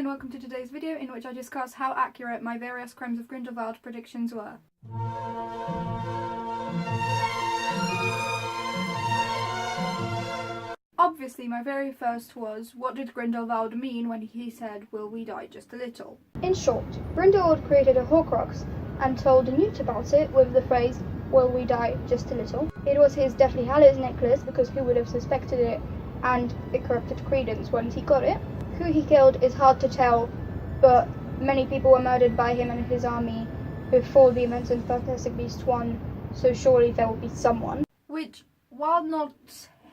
and welcome to today's video in which I discuss how accurate my various Crimes of Grindelwald predictions were. Obviously my very first was, what did Grindelwald mean when he said, "Will we die just a little?" In short, Grindelwald created a Horcrux and told Newt about it with the phrase, "Will we die just a little?" It was his Deathly Hallows necklace because who would have suspected it, and it corrupted Credence once he got it. Who he killed is hard to tell, but many people were murdered by him and his army before the events in Fantastic Beasts 1, so surely there will be someone. Which, while not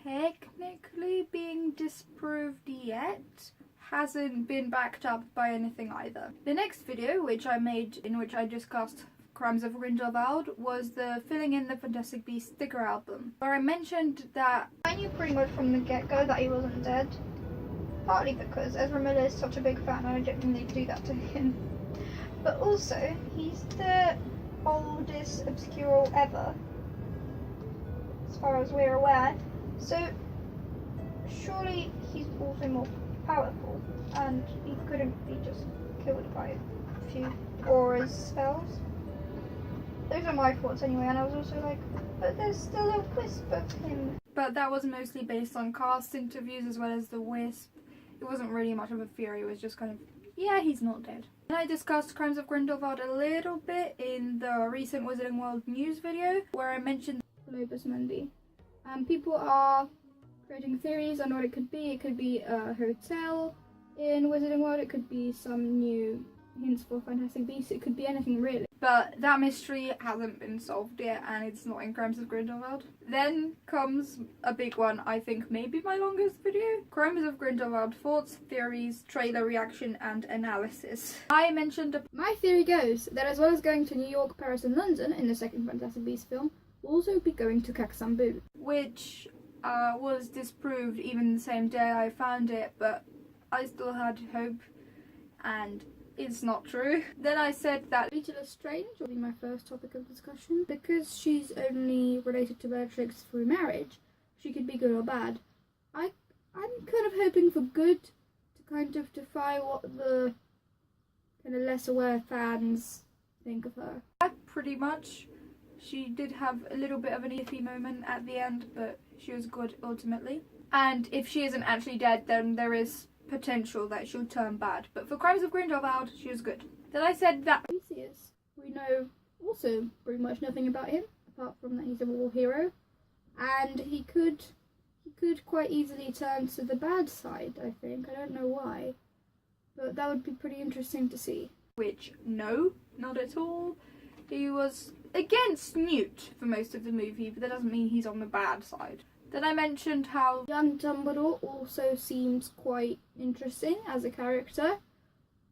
technically being disproved yet, hasn't been backed up by anything either. The next video, which I made in which I discussed Crimes of Grindelwald, was the filling in the Fantastic Beasts sticker album, where I mentioned that I knew pretty much from the get-go that he wasn't dead, partly because Ezra Miller is such a big fan and I didn't think they'd do that to him, but also he's the oldest obscure ever, as far as we're aware, so surely he's also more powerful, and he couldn't be just killed by a few aura spells. Those are my thoughts anyway, and I was also like, but there's still a wisp of him. But that was mostly based on cast interviews as well as the wisp. It wasn't really much of a theory, it was just kind of, yeah, he's not dead. And I discussed Crimes of Grindelwald a little bit in the recent Wizarding World news video, where I mentioned Lobus Mundi. And people are creating theories on what it could be. It could be a hotel in Wizarding World, it could be some new hints for Fantastic Beasts, it could be anything really. But that mystery hasn't been solved yet, and it's not in Crimes of Grindelwald. Then comes a big one, I think maybe my longest video. Crimes of Grindelwald thoughts, theories, trailer reaction and analysis. I mentioned my theory goes that as well as going to New York, Paris and London in the second Fantastic Beasts film, we'll also be going to Kaksambu. Which was disproved even the same day I found it, but I still had hope, and it's not true. Then I said that Rita Lestrange will be my first topic of discussion. Because she's only related to Bellatrix through marriage, she could be good or bad. I'm kind of hoping for good, to kind of defy what the kind of less aware fans think of her. Pretty much. She did have a little bit of an iffy moment at the end, but she was good ultimately. And if she isn't actually dead, then there is potential that she'll turn bad. But for Crimes of Grindelwald, she was good. Then I said that Theseus, we know also pretty much nothing about him, apart from that he's a war hero. And he could quite easily turn to the bad side, I think. I don't know why. But that would be pretty interesting to see. Which, no, not at all. He was against Newt for most of the movie, but that doesn't mean he's on the bad side. Then I mentioned how young Dumbledore also seems quite interesting as a character.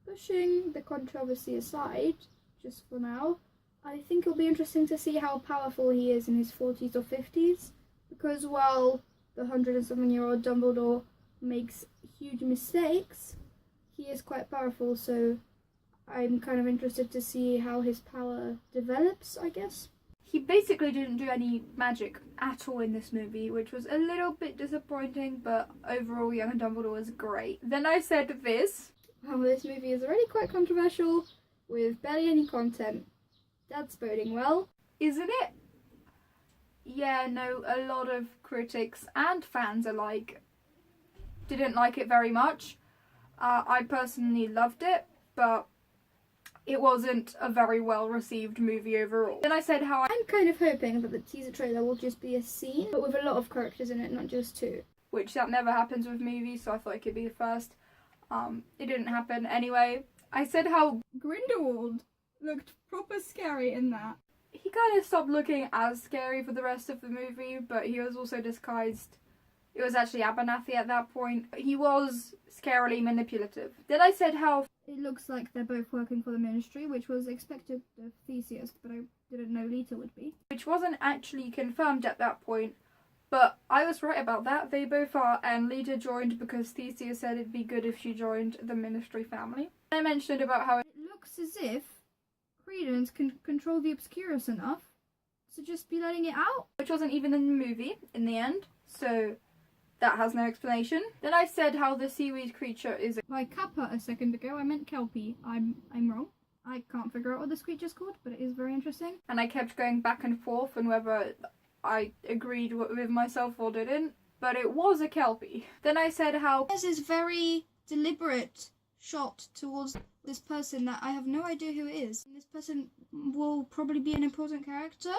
Pushing the controversy aside, just for now, I think it'll be interesting to see how powerful he is in his 40s or 50s, because while the 107-year-old Dumbledore makes huge mistakes, he is quite powerful, so I'm kind of interested to see how his power develops, I guess. He basically didn't do any magic at all in this movie, which was a little bit disappointing, but overall young Dumbledore was great. Then I said this. Wow, this movie is already quite controversial, with barely any content. That's boding well. Isn't it? Yeah, no, a lot of critics and fans alike didn't like it very much. I personally loved it, but it wasn't a very well received movie overall. Then I said how I'm kind of hoping that the teaser trailer will just be a scene, but with a lot of characters in it, not just two. Which that never happens with movies, so I thought it could be the first. It didn't happen anyway. I said how Grindelwald looked proper scary in that. He kind of stopped looking as scary for the rest of the movie, but he was also disguised. It was actually Abernathy at that point. He was scarily manipulative. Then I said how it looks like they're both working for the Ministry, which was expected of Theseus, but I didn't know Lita would be. Which wasn't actually confirmed at that point, but I was right about that. They both are, and Lita joined because Theseus said it'd be good if she joined the Ministry family. I mentioned about how it looks as if Credence can control the Obscurus enough to just be letting it out. Which wasn't even in the movie in the end, so that has no explanation. Then I said how the seaweed creature is like Kappa a second ago. I meant Kelpie. I'm wrong. I can't figure out what this creature's called, but it is very interesting. And I kept going back and forth on whether I agreed with myself or didn't, but it was a Kelpie. Then I said how there's this very deliberate shot towards this person that I have no idea who it is. And this person will probably be an important character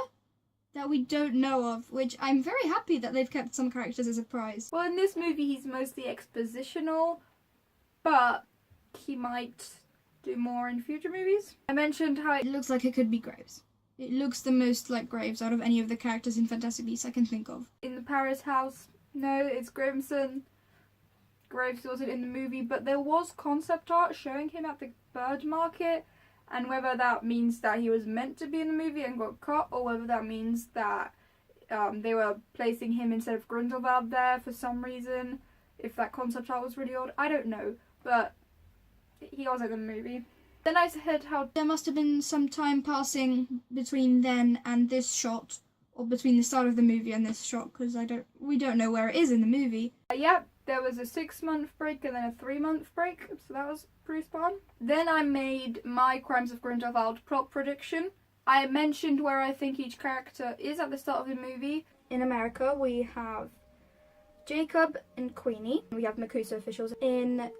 that we don't know of, which I'm very happy that they've kept some characters as a surprise. Well, in this movie he's mostly expositional, but he might do more in future movies. I mentioned how it looks like it could be Graves. It looks the most like Graves out of any of the characters in Fantastic Beasts I can think of. In the Paris house, no, it's Grimson. Graves wasn't in the movie, but there was concept art showing him at the bird market, and whether that means that he was meant to be in the movie and got cut, or whether that means that they were placing him instead of Grindelwald there for some reason, if that concept art was really old, I don't know, but he was in the movie. Then I said how there must have been some time passing between then and this shot, or between the start of the movie and this shot, because we don't know where it is in the movie. Yep, there was a 6-month break and then a 3-month break, so that was pretty spot on. Then I made my Crimes of Grindelwald plot prediction. I mentioned where I think each character is at the start of the movie. In America, we have Jacob and Queenie. We have Macusa officials. In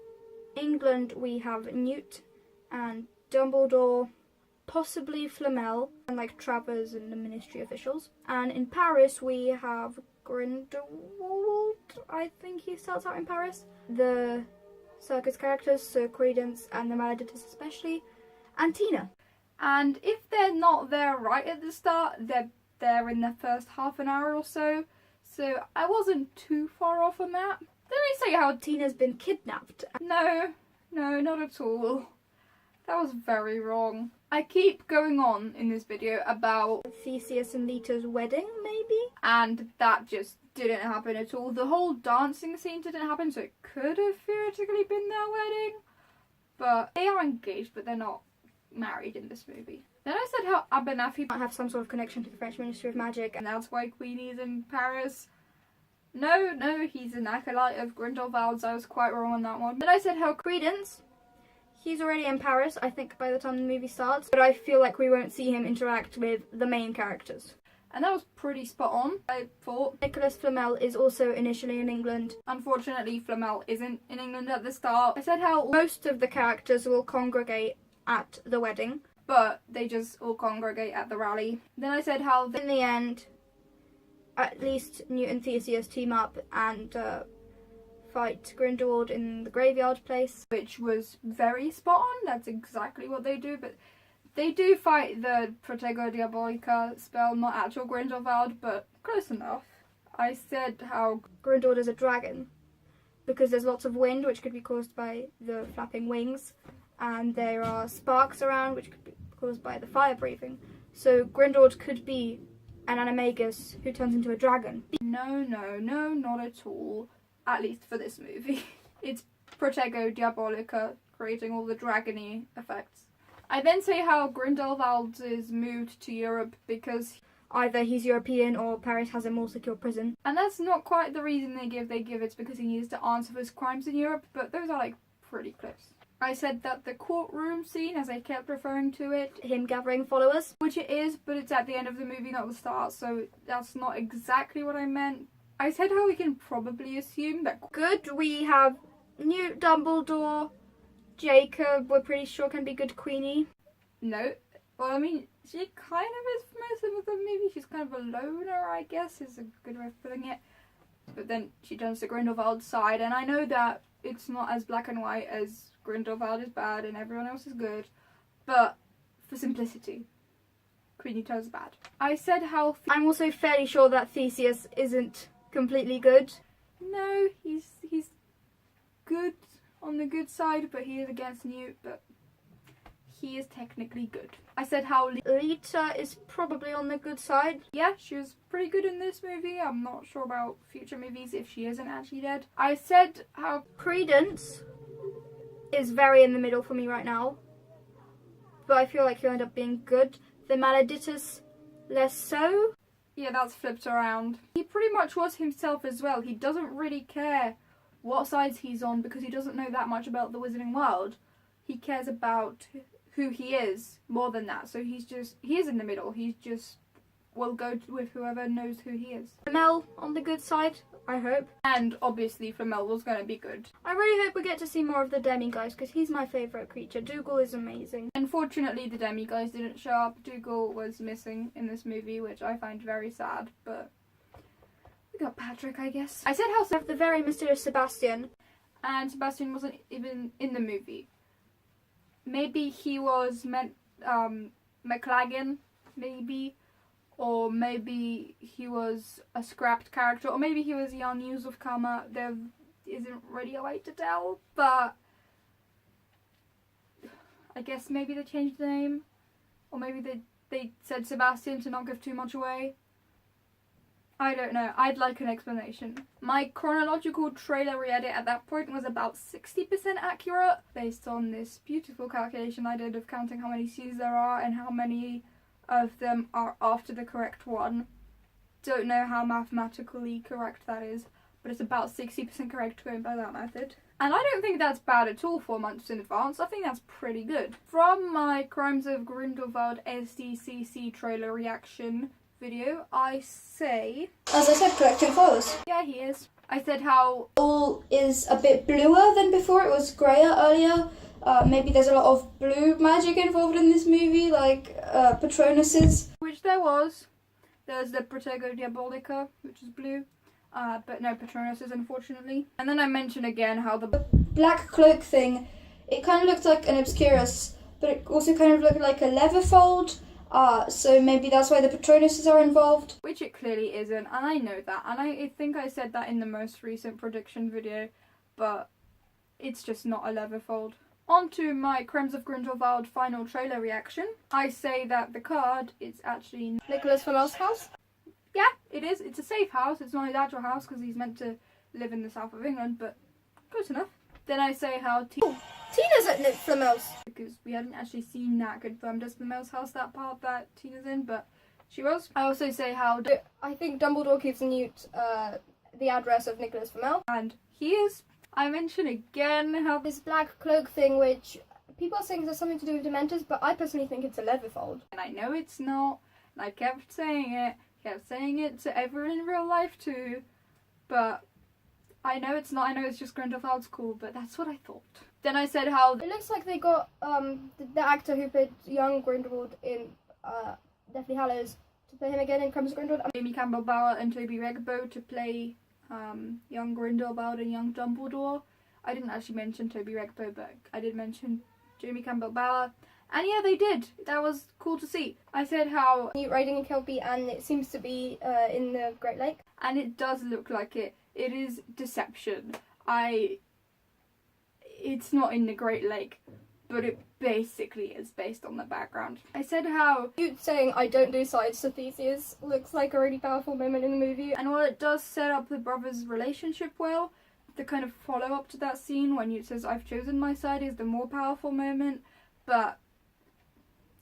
England, we have Newt and Dumbledore, possibly Flamel, and like Travers and the Ministry officials. And in Paris, we have Grindelwald, I think he starts out in Paris. The circus characters, so Credence and the Maleditus especially, and Tina. And if they're not there right at the start, they're there in the first half an hour or so. So I wasn't too far off on that. Then I say how Tina's been kidnapped. No, not at all. That was very wrong. I keep going on in this video about Theseus and Lita's wedding, maybe? And that just didn't happen at all. The whole dancing scene didn't happen, so it could have theoretically been their wedding. But they are engaged, but they're not married in this movie. Then I said how Abernathy might have some sort of connection to the French Ministry of Magic, and that's why Queenie's in Paris. No, he's an acolyte of Grindelwald's. I was quite wrong on that one. Then I said how Credence, he's already in Paris, I think, by the time the movie starts, but I feel like we won't see him interact with the main characters. And that was pretty spot on, I thought. Nicholas Flamel is also initially in England. Unfortunately, Flamel isn't in England at the start. I said how most of the characters will congregate at the wedding, but they just all congregate at the rally. Then I said how in the end, at least Newt and Theseus team up and fight Grindelwald in the graveyard place, which was very spot on. That's exactly what they do, but they do fight the Protego Diabolica spell, not actual Grindelwald, but close enough. I said how Grindelwald is a dragon because there's lots of wind, which could be caused by the flapping wings, and there are sparks around, which could be caused by the fire breathing. So Grindelwald could be an animagus who turns into a dragon. No, not at all. At least for this movie. It's Protego Diabolica creating all the dragony effects. I then say how Grindelwald is moved to Europe because either he's European or Paris has a more secure prison. And that's not quite the reason they give. It's because he needs to answer for his crimes in Europe, but those are like pretty close. I said that the courtroom scene, as I kept referring to it, him gathering followers, which it is, but it's at the end of the movie, not the start, so that's not exactly what I meant. I said how we can probably assume that good, we have Newt, Dumbledore, Jacob, we're pretty sure can be good Queenie. No. Well, I mean, she kind of is for most of the movie. She's kind of a loner, I guess, is a good way of putting it. But then she turns to Grindelwald's side, and I know that it's not as black and white as Grindelwald is bad and everyone else is good, but for simplicity, Queenie turns bad. I said how I'm also fairly sure that Theseus isn't completely good. No, he's good on the good side, but he is against Newt, but he is technically good. I said how Lita is probably on the good side. Yeah, she was pretty good in this movie. I'm not sure about future movies if she isn't actually dead. I said how Credence is very in the middle for me right now, but I feel like he'll end up being good. The Maleditus, less so. Yeah, that's flipped around. He pretty much was himself as well. He doesn't really care what sides he's on because he doesn't know that much about the wizarding world. He cares about who he is more than that. So he is in the middle. He's just will go with whoever knows who he is. Mel on the good side, I hope. And obviously Flamel was going to be good. I really hope we get to see more of the Demiguise because he's my favourite creature. Dougal is amazing. Unfortunately, the Demiguise didn't show up. Dougal was missing in this movie, which I find very sad, but we got Patrick, I guess. I said how the very mysterious Sebastian, and Sebastian wasn't even in the movie. Maybe he was McLagan, maybe. Or maybe he was a scrapped character, or maybe he was the unused of Karma. There isn't really a way to tell, but I guess maybe they changed the name, or maybe they said Sebastian to not give too much away. I don't know. I'd like an explanation. My chronological trailer re-edit at that point was about 60% accurate, based on this beautiful calculation I did of counting how many scenes there are and how many of them are after the correct one. Don't know how mathematically correct that is, but it's about 60% correct going by that method. And I don't think that's bad at all 4 months in advance. I think that's pretty good. From my Crimes of Grindelwald SDCC trailer reaction video, I say... As I said, collecting followers. Yeah, he is. I said how... All is a bit bluer than before. It was greyer earlier. Maybe there's a lot of blue magic involved in this movie, like Patronus's. Which there was. There's the Protego Diabolica, which is blue. But no Patronus's, unfortunately. And then I mentioned again how the black cloak thing, it kind of looked like an Obscurus, but it also kind of looked like a Leatherfold. So maybe that's why the Patronuses are involved. Which it clearly isn't, and I know that. And I think I said that in the most recent prediction video, but it's just not a Leatherfold. On to my Crimes of Grindelwald final trailer reaction. I say that the card is actually Nicholas Flamel's house? Yeah, it is. It's a safe house. It's not his actual house because he's meant to live in the south of England, but close enough. Then I say how Tina's at Nick Flamel's. Because we hadn't actually seen that confirmed as Flamel's house, that part that Tina's in, but she was. I also say how I think Dumbledore gives Newt the address of Nicholas Flamel. And he is. I mention again how This black cloak thing, which people are saying has something to do with Dementors, but I personally think it's a Leatherfold. And I know it's not, and I kept saying it to everyone in real life too, but I know it's not. I know it's just Grindelwald's cool, but that's what I thought. Then I said how it looks like they got the actor who played young Grindelwald in Deathly Hallows to play him again in Crimes of Grindelwald. Jamie Campbell-Bower and Toby Regbo to play young Grindelwald and young Dumbledore. I didn't actually mention Toby Regbo, but I did mention Jamie Campbell-Bower. And yeah, they did. That was cool to see. I said how Newt riding in Kelpie, and it seems to be in the Great Lake. And it does look like it. It is deception. It's not in the Great Lake, but it basically is based on the background. I said how Newt saying I don't do sides to Theseus looks like a really powerful moment in the movie. And while it does set up the brothers' relationship well, the kind of follow-up to that scene when Newt says I've chosen my side is the more powerful moment, but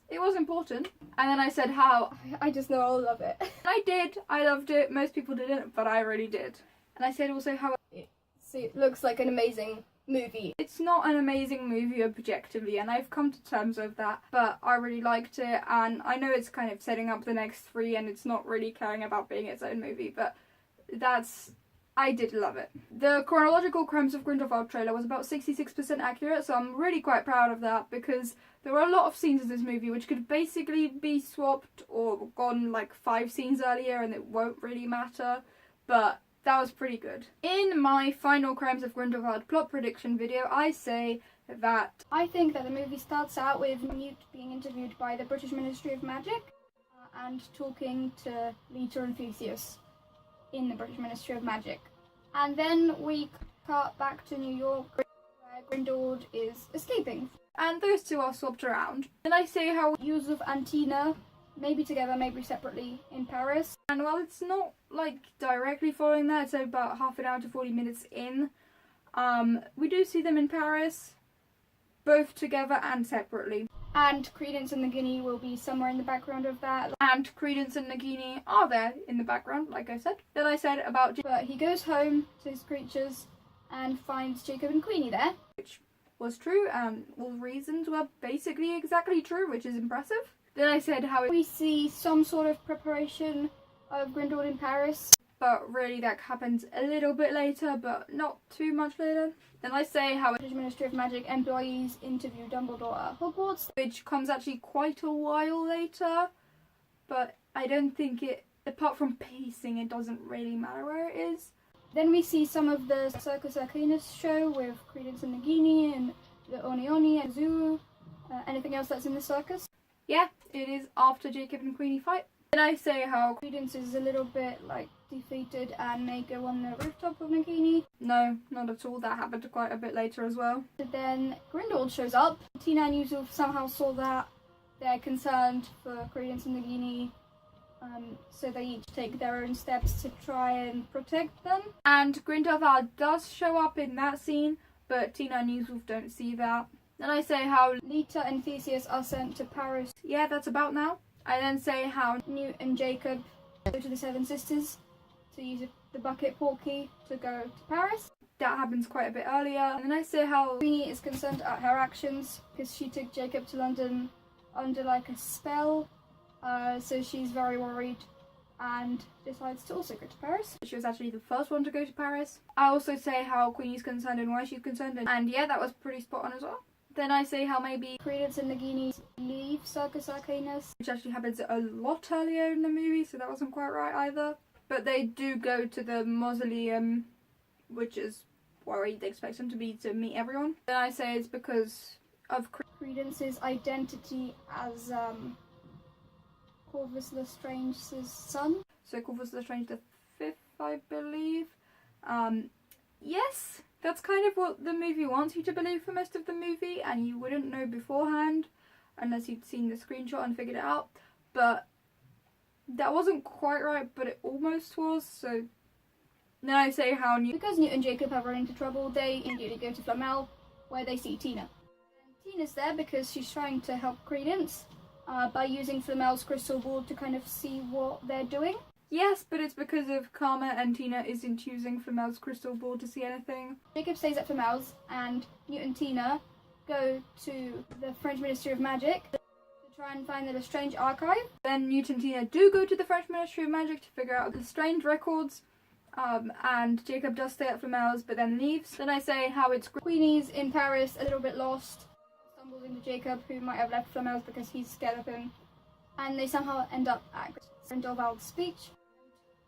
it was important. And then I said how I just know I'll love it. I did. I loved it. Most people didn't, but I really did. And I said also how it looks like an amazing movie. It's not an amazing movie objectively, and I've come to terms with that, but I really liked it, and I know it's kind of setting up the next three and it's not really caring about being its own movie, but I did love it. The chronological Crimes of Grindelwald trailer was about 66% accurate, so I'm really quite proud of that because there were a lot of scenes in this movie which could basically be swapped or gone like 5 scenes earlier and it won't really matter, but that was pretty good. In my final Crimes of Grindelwald plot prediction video, I say that I think that the movie starts out with Newt being interviewed by the British Ministry of Magic and talking to Lita and Theseus in the British Ministry of Magic. And then we cut back to New York where Grindelwald is escaping. And those two are swapped around. Then I say how Yusuf and Tina, maybe together, maybe separately, in Paris. And while it's not like directly following that, it's about half an hour to 40 minutes in, we do see them in Paris, both together and separately. And Credence and Nagini will be somewhere in the background of that. And Credence and Nagini are there in the background, like I said. Then I said about But he goes home to his creatures and finds Jacob and Queenie there. which was true, and all the reasons were basically exactly true, which is impressive. Then I said how We see some sort of preparation of Grindelwald in Paris. but really that happens a little bit later, but not too much later. Then I say how British Ministry of Magic employees interview Dumbledore at Hogwarts. which comes actually quite a while later, but I don't think it, apart from pacing, it doesn't really matter where it is. Then we see some of the Circus Arcanus show with Credence and Nagini and the Oni Oni and Zuru. Anything else that's in the circus? Yeah, it is after Jacob and Queenie fight. Then I say how Credence is a little bit like defeated and they go on the rooftop with Nagini. no, not at all. That happened quite a bit later as well. And then Grindelwald shows up. Tina and Yusuf somehow saw that. They're concerned for Credence and Nagini. So they each take their own steps to try and protect them. And Grindelwald does show up in that scene, but Tina and Yusuf don't see that. Then I say how, Lita and Theseus are sent to Paris. yeah, that's about now. I then say how Newt and Jacob go to the Seven Sisters to use the bucket portkey to go to Paris. that happens quite a bit earlier. And then I say how Queenie is concerned at her actions because she took Jacob to London under like a spell. So she's very worried and decides to also go to Paris. she was actually the first one to go to Paris. I also say how Queenie's concerned and why she's concerned, and yeah, that was pretty spot on as well. Then I say how maybe, Credence and Nagini leave Circus Arcanus. which actually happens a lot earlier in the movie, so that wasn't quite right either. But they do go to the mausoleum, which is where you'd expect them to be to meet everyone. Then I say it's because of Credence's identity as Corvus Lestrange's son. So Corvus Lestrange the Fifth, I believe. Yes, that's kind of what the movie wants you to believe for most of the movie, and you wouldn't know beforehand unless you'd seen the screenshot and figured it out. But that wasn't quite right, but it almost was. So then I say how Because Newt and Jacob have run into trouble, they immediately go to Flamel, where they see Tina. And Tina's there because she's trying to help Credence by using Flamel's crystal ball to kind of see what they're doing. yes, but it's because of Karma and Tina isn't using Flamel's crystal ball to see anything. Jacob stays at Flamel's, and Newt and Tina go to the French Ministry of Magic to try and find the Lestrange archive. Then Newt and Tina do go to the French Ministry of Magic to figure out the strange records. And Jacob does stay at Flamel's but then leaves. Then I say how it's Queenie's in Paris, a little bit lost, stumbles into Jacob, who might have left Flamel's because he's scared of him, and they somehow end up at Grindelwald's speech.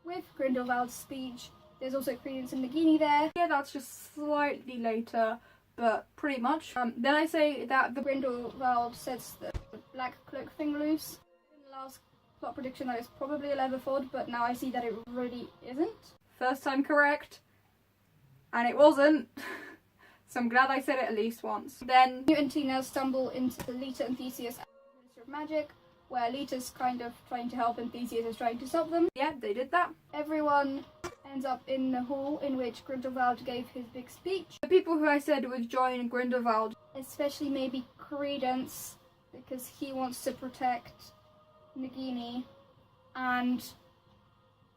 With Grindelwald's speech, there's also Credence and Nagini there. yeah, that's just slightly later, but pretty much. Then I say that the Grindelwald sets the black cloak thing loose. In the last plot prediction, that is probably a Leatherford, but now I see that it really isn't. first time correct, and it wasn't. So I'm glad I said it at least once. Then Newt and Tina stumble into the Lita and Theseus at the Ministry of Magic, where Lita's kind of trying to help and Theseus is trying to stop them. yeah, they did that. Everyone ends up in the hall in which Grindelwald gave his big speech, The people who I said would join Grindelwald, especially maybe Credence, because he wants to protect Nagini, and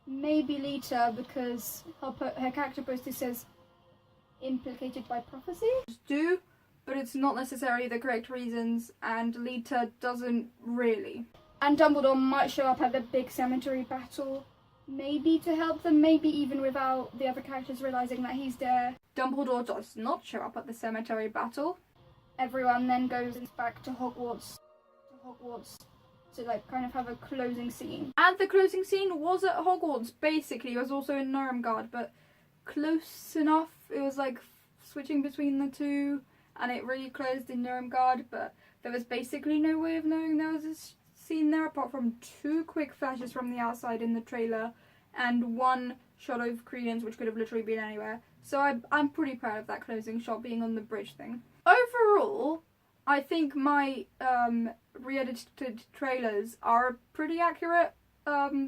maybe Lita because her character poster says implicated by prophecy. do, but it's not necessarily the correct reasons, and Lita doesn't really. And Dumbledore might show up at the big cemetery battle, maybe to help them, maybe even without the other characters realising that he's there. Dumbledore does not show up at the cemetery battle. Everyone then goes back to Hogwarts to like kind of have a closing scene. And the closing scene was at Hogwarts, basically. It was also in Nuremberg, but close enough. It was like switching between the two, and it really closed in Nuremberg, but there was basically no way of knowing there was a scene there apart from 2 quick flashes from the outside in the trailer and 1 shot of Credence, which could have literally been anywhere. So I'm pretty proud of that closing shot being on the bridge thing. Overall, I think my re-edited trailers are a pretty accurate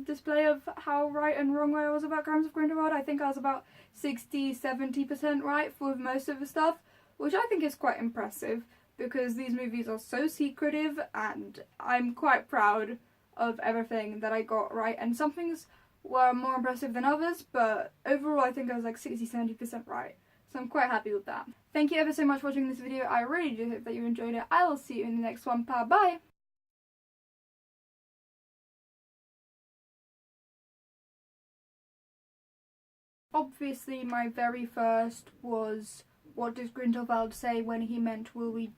display of how right and wrong I was about Crimes of Grindelwald. I think I was about 60-70% right for most of the stuff, which I think is quite impressive. because these movies are so secretive, and I'm quite proud of everything that I got right. And some things were more impressive than others, but overall I think I was like 60-70% right. So I'm quite happy with that. Thank you ever so much for watching this video. I really do hope that you enjoyed it. I will see you in the next one. Bye! Obviously my very first was, what does Grindelwald say when he meant will we